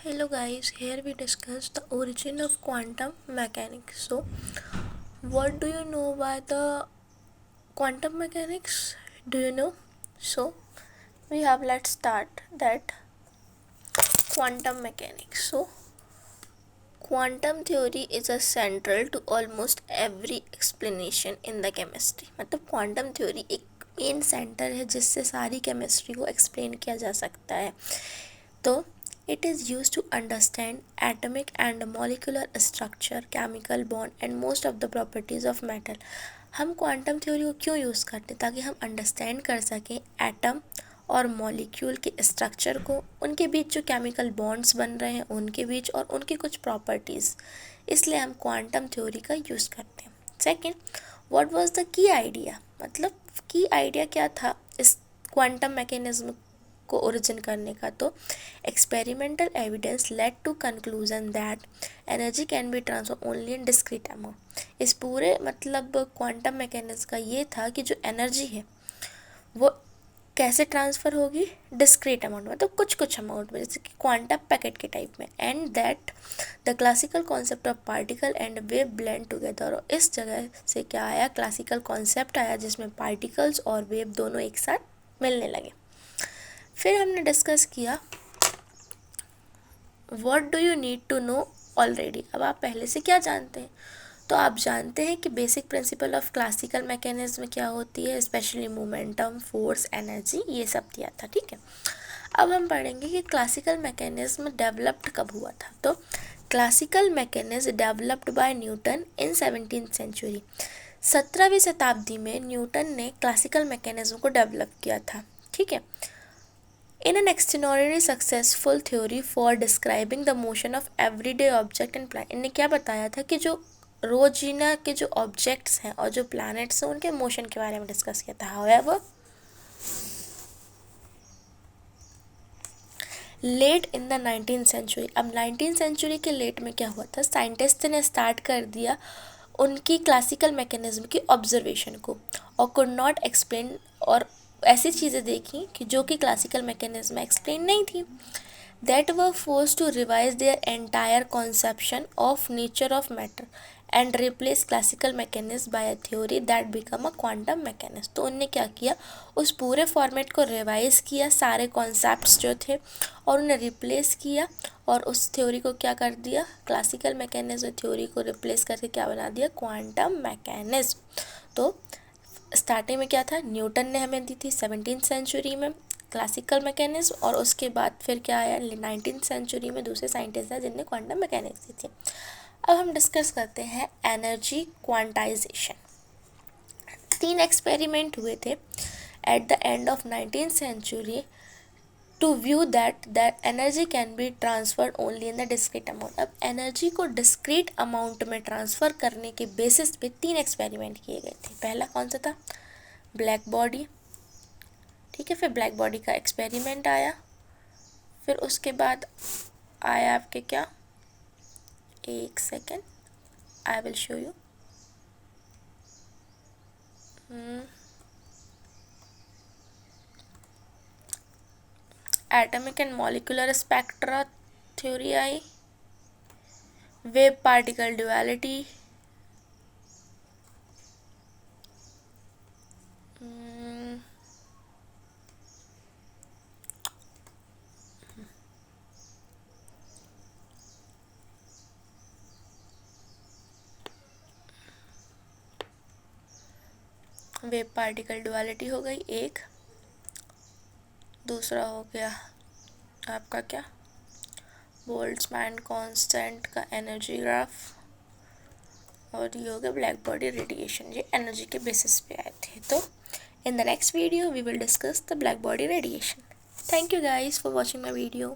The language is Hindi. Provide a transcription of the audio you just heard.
Hello guys, here we discuss the origin of quantum mechanics. So, what do you know about the quantum mechanics? Do you know? So, let's start that quantum mechanics. So, quantum theory is a central to almost every explanation in the chemistry. मतलब quantum theory एक मेन सेंटर है जिससे सारी केमिस्ट्री को एक्सप्लेन किया जा सकता है. तो it is used to understand atomic and molecular structure, chemical bond and most of the properties of metal. हम क्वांटम थ्योरी को क्यों यूज़ करते हैं? ताकि हम अंडरस्टैंड कर सकें एटम और मॉलिक्यूल के स्ट्रक्चर को, उनके बीच जो केमिकल बॉन्ड्स बन रहे हैं उनके बीच और उनकी कुछ प्रॉपर्टीज़. इसलिए हम क्वांटम थ्योरी का यूज़ करते हैं. Second, what was the key idea? मतलब की आइडिया क्या था इस क्वांटम मैकेनिज्म को ओरिजिन करने का? तो experimental evidence led to conclusion that energy can be transfer only in discrete amount. इस पूरे मतलब क्वांटम मैकेनिज्म का ये था कि जो एनर्जी है वो कैसे ट्रांसफ़र होगी? डिस्क्रीट अमाउंट में, तो कुछ कुछ अमाउंट में, जैसे कि क्वांटम पैकेट के टाइप में. And that the classical concept of particle and wave blend together. और इस जगह से क्या आया? क्लासिकल कॉन्सेप्ट आया जिसमें पार्टिकल्स और वेव दोनों एक साथ मिलने लगे. फिर हमने डिस्कस किया what do you need to know already. अब आप पहले से क्या जानते हैं? तो आप जानते हैं कि basic principle of classical mechanism क्या होती है, स्पेशली मोमेंटम, फोर्स, एनर्जी, ये सब दिया था. ठीक है, अब हम पढ़ेंगे कि क्लासिकल मैकेनिज्म डेवलप्ड कब हुआ था. तो classical mechanism developed by Newton in 17th century. 17वीं शताब्दी में न्यूटन ने क्लासिकल मैकेनिज्म को डेवलप किया था. ठीक है, in an extraordinary successful theory for describing the motion of everyday object and planet. इन्हें क्या बताया था कि जो रोजीना के जो ऑब्जेक्ट्स हैं और जो प्लैनेट्स हैं उनके मोशन के बारे में डिस्कस किया था. However, late in the 19th century. अब 19th सेंचुरी के लेट में क्या हुआ था? साइंटिस्ट ने स्टार्ट कर दिया उनकी क्लासिकल मैकेनिज्म की ऑब्जर्वेशन को और कुड नॉट एक्सप्लेन, और ऐसी चीज़ें देखी कि जो कि क्लासिकल मैकेनिज्म में एक्सप्लेन नहीं थी. That were force to revise their entire conception of nature of matter and replace classical mechanism by a theory that become a quantum mechanism. तो उनने क्या किया? उस पूरे फॉर्मेट को रिवाइज किया, सारे कॉन्सेप्ट्स जो थे, और उन्हें रिप्लेस किया और उस थ्योरी को क्या कर दिया? क्लासिकल मैकेनिज्म थ्योरी को रिप्लेस करके क्या बना दिया? Quantum mechanism. तो स्टार्टिंग में क्या था? न्यूटन ने हमें दी थी 17th सेंचुरी में क्लासिकल मैकेनिज्म, और उसके बाद फिर क्या आया? 19th सेंचुरी में दूसरे साइंटिस्ट हैं जिनने क्वांटम मैकेनिक्स दी थी. अब हम डिस्कस करते हैं एनर्जी क्वांटाइजेशन. 3 एक्सपेरिमेंट हुए थे at the end of 19th century to view that energy can be transferred only in the discrete amount. अब एनर्जी को डिस्क्रीट अमाउंट में ट्रांसफ़र करने के बेसिस पे 3 एक्सपेरिमेंट किए गए थे. पहला कौन सा था? Black body. ठीक है, फिर ब्लैक बॉडी का एक्सपेरिमेंट आया. फिर उसके बाद आया आपके क्या? एक second, I will show you. Atomic and molecular spectra theory I. Wave particle duality. Wave particle duality हो गई एक. दूसरा हो गया आपका क्या? बोल्ट्जमैन कांस्टेंट का एनर्जी ग्राफ. और ये हो गया ब्लैक बॉडी रेडिएशन. ये एनर्जी के बेसिस पे आए थे. तो in the next video we will discuss the black body radiation. Thank you guys for watching my video.